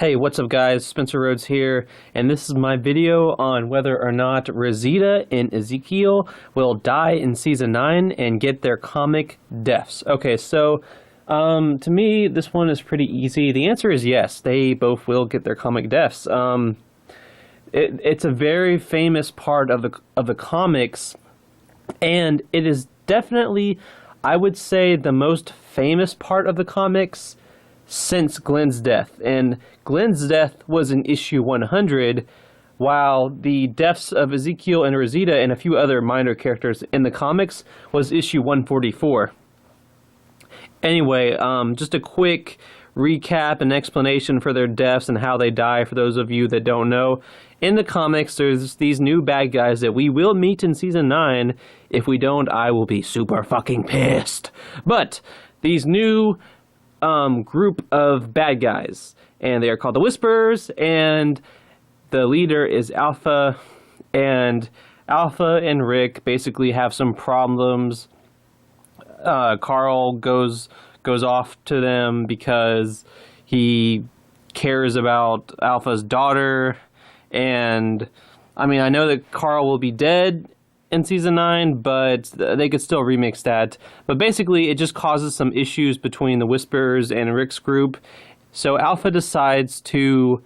Hey, what's up guys? Spencer Rhodes here, and this is my video on whether or not ROSITA and Ezekiel will die in Season 9 and get their comic deaths. Okay, so to me, this one is pretty easy. The answer is yes, they both will get their comic deaths. It's a very famous part of the comics, and it is definitely, I would say, the most famous part of the comics since Glenn's death. And Glenn's death was in issue 100, while the deaths of Ezekiel and ROSITA and a few other minor characters in the comics was issue 144. Anyway, just a quick recap and explanation for their deaths and how they die for those of you that don't know. In the comics, there's these new bad guys that we will meet in Season 9. If we don't, I will be super fucking pissed. But these new group of bad guys, and they are called the Whisperers, and the leader is Alpha, and Alpha and Rick basically have some problems. Carl goes off to them because he cares about Alpha's daughter, and I mean, I know that Carl will be dead in Season 9, but they could still remix that. But basically, it just causes some issues between the Whisperers and Rick's group. So Alpha decides to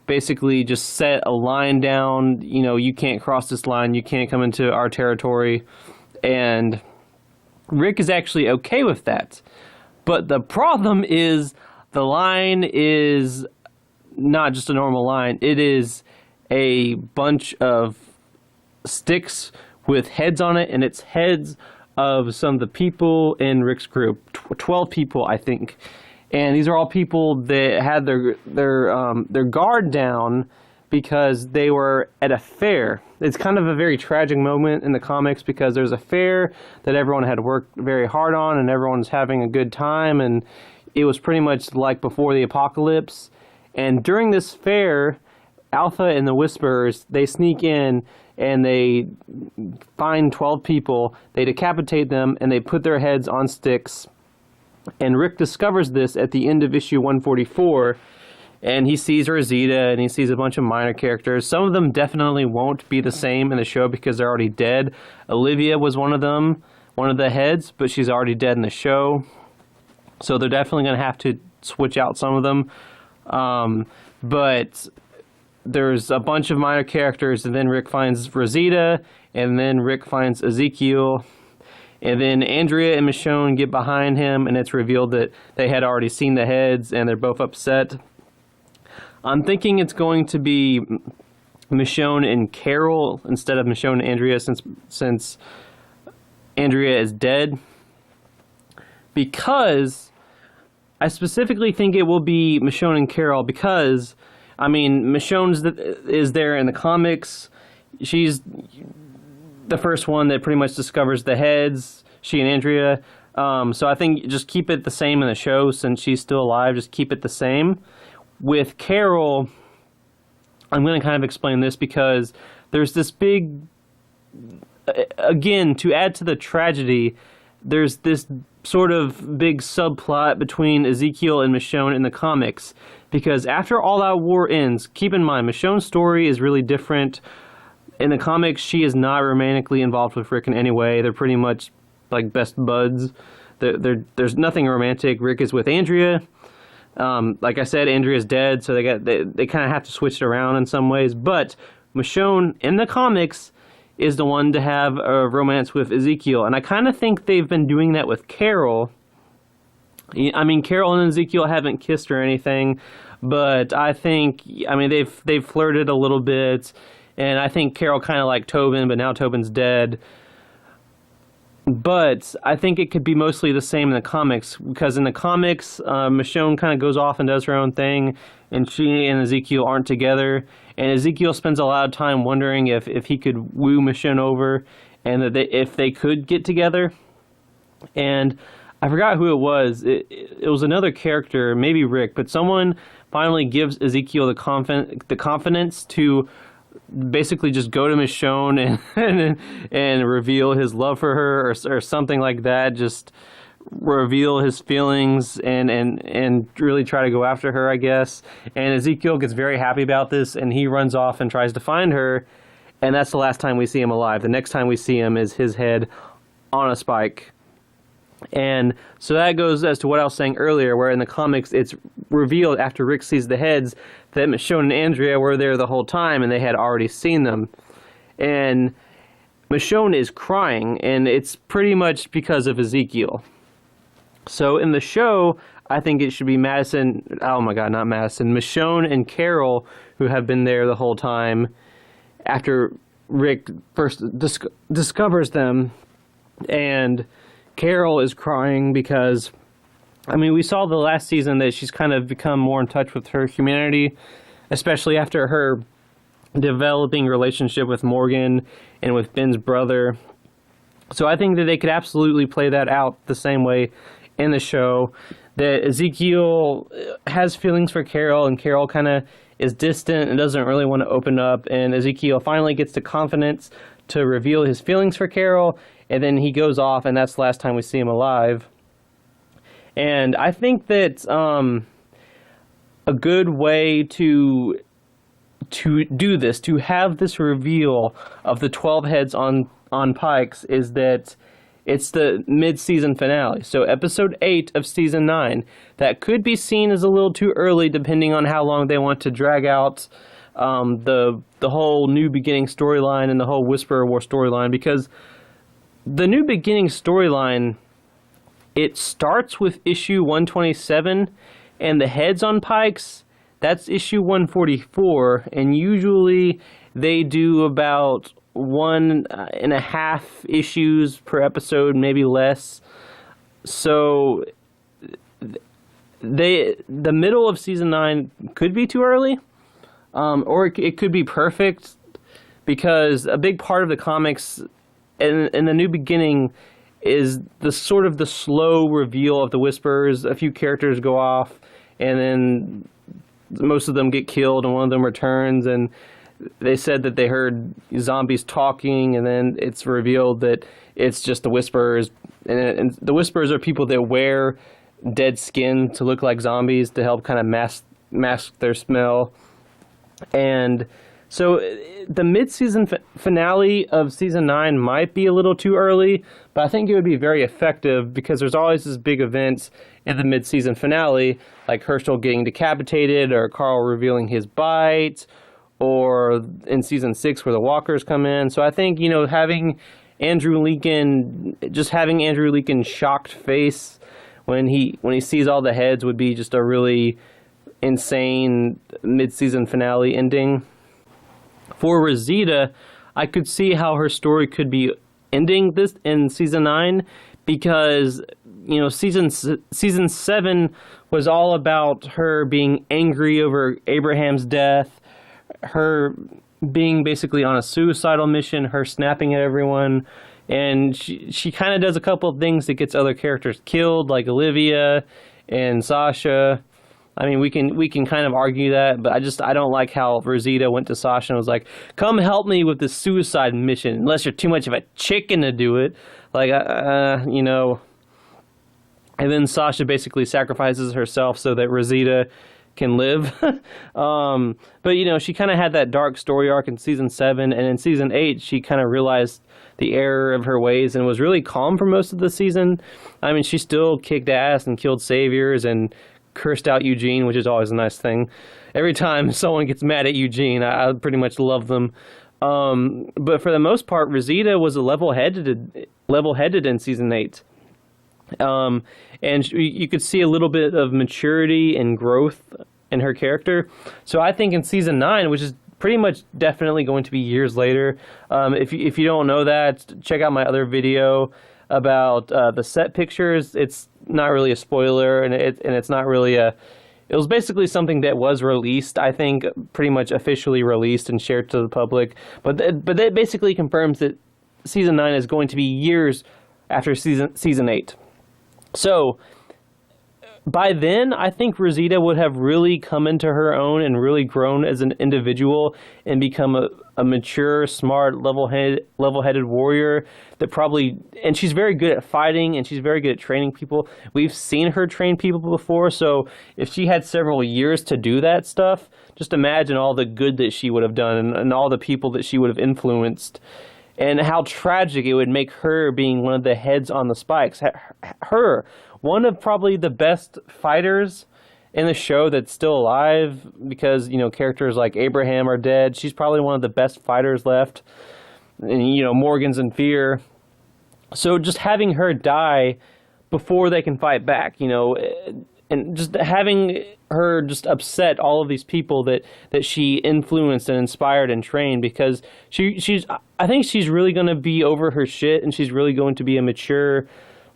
basically just set a line down. You know, you can't cross this line. You can't come into our territory. And Rick is actually okay with that. But the problem is the line is not just a normal line. It is a bunch of sticks with heads on it, and it's heads of some of the people in Rick's group, 12 people, I think. And these are all people that had their guard down because they were at a fair. It's kind of a very tragic moment in the comics because there's a fair that everyone had worked very hard on, and everyone's having a good time, and it was pretty much like before the apocalypse. And during this fair, Alpha and the Whisperers, they sneak in and they find 12 people, they decapitate them, and they put their heads on sticks. And Rick discovers this at the end of issue 144, and he sees ROSITA, and he sees a bunch of minor characters. Some of them definitely won't be the same in the show because they're already dead. Olivia was one of them, one of the heads, but she's already dead in the show. So they're definitely going to have to switch out some of them. But there's a bunch of minor characters, and then Rick finds ROSITA, and then Rick finds Ezekiel, and then Andrea and Michonne get behind him, and it's revealed that they had already seen the heads, and they're both upset. I'm thinking it's going to be Michonne and Carol instead of Michonne and Andrea, since Andrea is dead, because I specifically think it will be Michonne and Carol because, I mean, Michonne is there in the comics. She's the first one that pretty much discovers the heads, she and Andrea. So I think just keep it the same in the show since she's still alive. Just keep it the same. With Carol, I'm going to kind of explain this because there's this big, again, to add to the tragedy, there's this sort of big subplot between Ezekiel and Michonne in the comics. Because after All Out War ends, keep in mind, Michonne's story is really different. In the comics, she is not romantically involved with Rick in any way. They're pretty much like best buds. There's nothing romantic. Rick is with Andrea. Like I said, Andrea's dead, so they kind of have to switch it around in some ways. But Michonne in the comics is the one to have a romance with Ezekiel, and I kind of think they've been doing that with Carol. I mean, Carol and Ezekiel haven't kissed or anything, but I think, I mean, they've flirted a little bit, and I think Carol kind of liked Tobin, but now Tobin's dead. But I think it could be mostly the same in the comics, because in the comics, Michonne kind of goes off and does her own thing, and she and Ezekiel aren't together, and Ezekiel spends a lot of time wondering if he could woo Michonne over, and that if they could get together. And I forgot who it was. It was another character, maybe Rick, but someone finally gives Ezekiel the confidence to basically just go to Michonne and reveal his love for her or something like that. Just reveal his feelings and really try to go after her, I guess. And Ezekiel gets very happy about this, and he runs off and tries to find her, and that's the last time we see him alive. The next time we see him is his head on a spike. And so that goes as to what I was saying earlier, where in the comics it's revealed after Rick sees the heads that Michonne and Andrea were there the whole time and they had already seen them. And Michonne is crying, and it's pretty much because of Ezekiel. So in the show, I think it should be Madison, oh my god, not Madison, Michonne and Carol, who have been there the whole time after Rick first discovers them. And Carol is crying because, I mean, we saw the last season that she's kind of become more in touch with her humanity, especially after her developing relationship with Morgan and with Ben's brother. So I think that they could absolutely play that out the same way in the show, that Ezekiel has feelings for Carol, and Carol kind of is distant and doesn't really want to open up, and Ezekiel finally gets the confidence to reveal his feelings for Carol, and then he goes off, and that's the last time we see him alive. And I think that a good way to do this, to have this reveal of the 12 heads on Pikes, is that it's the mid-season finale. So episode 8 of season 9. That could be seen as a little too early, depending on how long they want to drag out the whole New Beginning storyline and the whole Whisperer War storyline, because the New Beginning storyline, it starts with issue 127, and the heads on Pikes, that's issue 144, and usually they do about 1.5 issues per episode, maybe less. So the middle of season 9 could be too early, or it could be perfect, because a big part of the comics in the New Beginning is the sort of the slow reveal of the Whisperers. A few characters go off, and then most of them get killed, and one of them returns, and they said that they heard zombies talking, and then it's revealed that it's just the Whisperers. And the Whisperers are people that wear dead skin to look like zombies to help kind of mask their smell. And so the mid-season finale of season 9 might be a little too early, but I think it would be very effective, because there's always this big events in the mid-season finale, like Herschel getting decapitated, or Carl revealing his bite, or in season 6 where the walkers come in. So I think, having Andrew Lincoln's shocked face when he sees all the heads would be just a really insane mid-season finale ending. For Rosita, I could see how her story could be ending this in season 9, because season 7 was all about her being angry over Abraham's death, her being basically on a suicidal mission, her snapping at everyone, and she kind of does a couple of things that gets other characters killed, like Olivia and Sasha. I mean, we can kind of argue that, but I don't like how Rosita went to Sasha and was like, "Come help me with this suicide mission, unless you're too much of a chicken to do it." Like, And then Sasha basically sacrifices herself so that Rosita can live. But she kind of had that dark story arc in season 7, and in season 8 she kind of realized the error of her ways and was really calm for most of the season. I mean, she still kicked ass and killed saviors and cursed out Eugene, which is always a nice thing. Every time someone gets mad at Eugene, I pretty much love them. But for the most part, Rosita was level-headed in season 8. And you could see a little bit of maturity and growth in her character. So I think in season 9, which is pretty much definitely going to be years later, if you don't know that, check out my other video about the set pictures. It's not really a spoiler, and it's not really it was basically something that was released, I think, pretty much officially released and shared to the public. But that basically confirms that season 9 is going to be years after season 8. So by then, I think Rosita would have really come into her own and really grown as an individual and become a mature, smart, level-headed warrior that probably, and she's very good at fighting and she's very good at training people. We've seen her train people before, so if she had several years to do that stuff, just imagine all the good that she would have done and all the people that she would have influenced. And how tragic it would make her being one of the heads on the spikes. Her, one of probably the best fighters in the show that's still alive, because, characters like Abraham are dead. She's probably one of the best fighters left. And, Morgan's in fear. So just having her die before they can fight back, and just having her just upset all of these people that she influenced and inspired and trained, because I think she's really going to be over her shit, and she's really going to be a mature,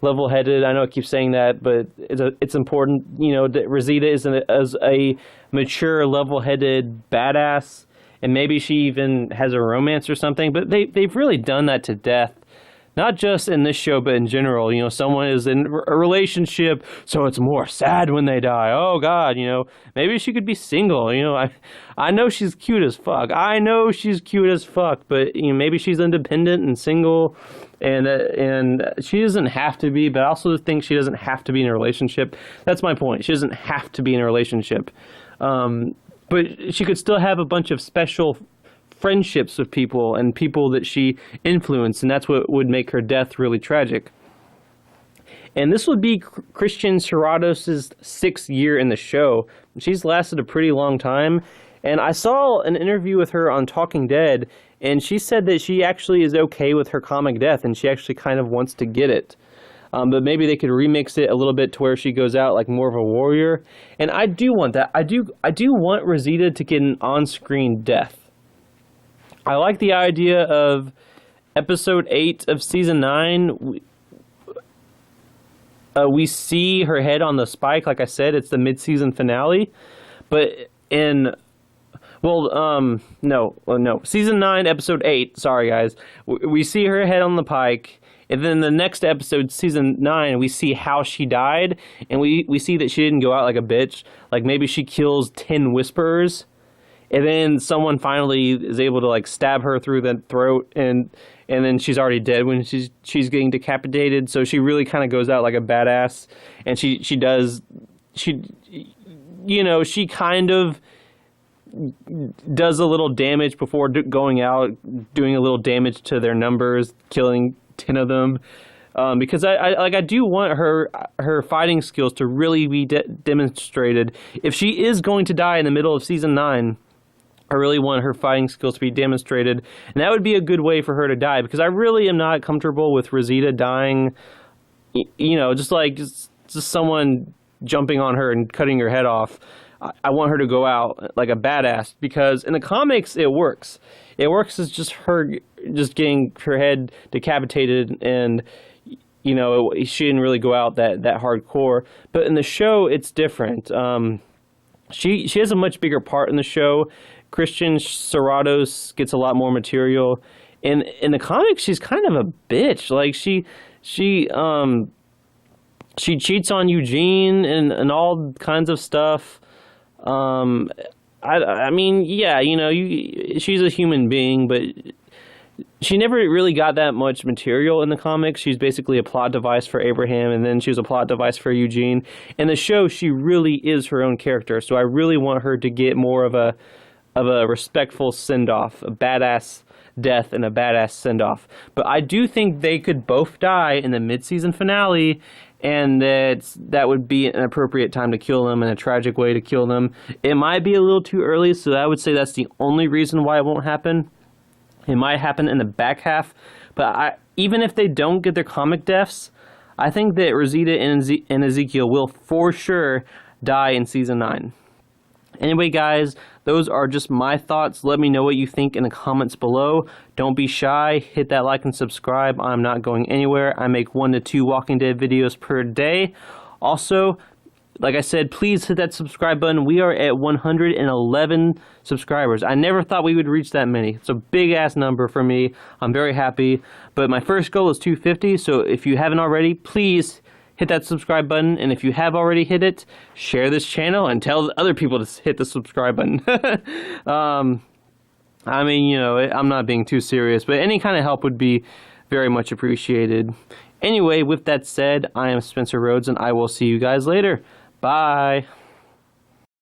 level-headed. I know I keep saying that, but it's important, that Rosita is a mature, level-headed badass, and maybe she even has a romance or something. But they've really done that to death. Not just in this show, but in general. Someone is in a relationship, so it's more sad when they die. Oh, God, maybe she could be single. I know she's cute as fuck. But, maybe she's independent and single, and she doesn't have to be, but I also think she doesn't have to be in a relationship. That's my point. She doesn't have to be in a relationship. But she could still have a bunch of special friendships with people and people that she influenced, and that's what would make her death really tragic. And this would be Christian Serratos' 6th year in the show. She's lasted a pretty long time, and I saw an interview with her on Talking Dead, and she said that she actually is okay with her comic death, and she actually kind of wants to get it. But maybe they could remix it a little bit to where she goes out like more of a warrior. And I do want that. I do want Rosita to get an on-screen death. I like the idea of episode 8 of season 9. We see her head on the spike. Like I said, it's the mid-season finale. But season 9, episode 8. Sorry, guys. We see her head on the pike. And then the next episode, season 9, we see how she died. And we see that she didn't go out like a bitch. Like maybe she kills 10 whisperers. And then someone finally is able to like stab her through the throat, and then she's already dead when she's getting decapitated. So she really kind of goes out like a badass, and she kind of does a little damage before going out, doing a little damage to their numbers, killing 10 of them. Because I do want her fighting skills to really be demonstrated. If she is going to die in the middle of season 9. I really want her fighting skills to be demonstrated, and that would be a good way for her to die, because I really am not comfortable with Rosita dying, just someone jumping on her and cutting her head off. I want her to go out like a badass, because in the comics it works. It works as just her just getting her head decapitated, and she didn't really go out that hardcore. But in the show it's different. She has a much bigger part in the show. Christian Serratos gets a lot more material. In the comics, she's kind of a bitch. Like she cheats on Eugene and all kinds of stuff. I mean, yeah, she's a human being, but she never really got that much material in the comics. She's basically a plot device for Abraham, and then she was a plot device for Eugene. In the show, she really is her own character, so I really want her to get more of a respectful send-off, a badass death and a badass send-off. But I do think they could both die in the mid-season finale, and that would be an appropriate time to kill them and a tragic way to kill them. It might be a little too early, so I would say that's the only reason why it won't happen. It might happen in the back half, but even if they don't get their comic deaths, I think that Rosita and Ezekiel will for sure die in season 9. Anyway, guys, those are just my thoughts. Let me know what you think in the comments below. Don't be shy. Hit that like and subscribe. I'm not going anywhere. I make 1 to 2 Walking Dead videos per day. Also, like I said, please hit that subscribe button. We are at 111 subscribers. I never thought we would reach that many. It's a big-ass number for me. I'm very happy. But my first goal is 250, so if you haven't already, please hit that subscribe button. And if you have already hit it, share this channel and tell other people to hit the subscribe button. I mean, you know, I'm not being too serious, but any kind of help would be very much appreciated. Anyway, with that said, I am Spencer Rhodes, and I will see you guys later. Bye.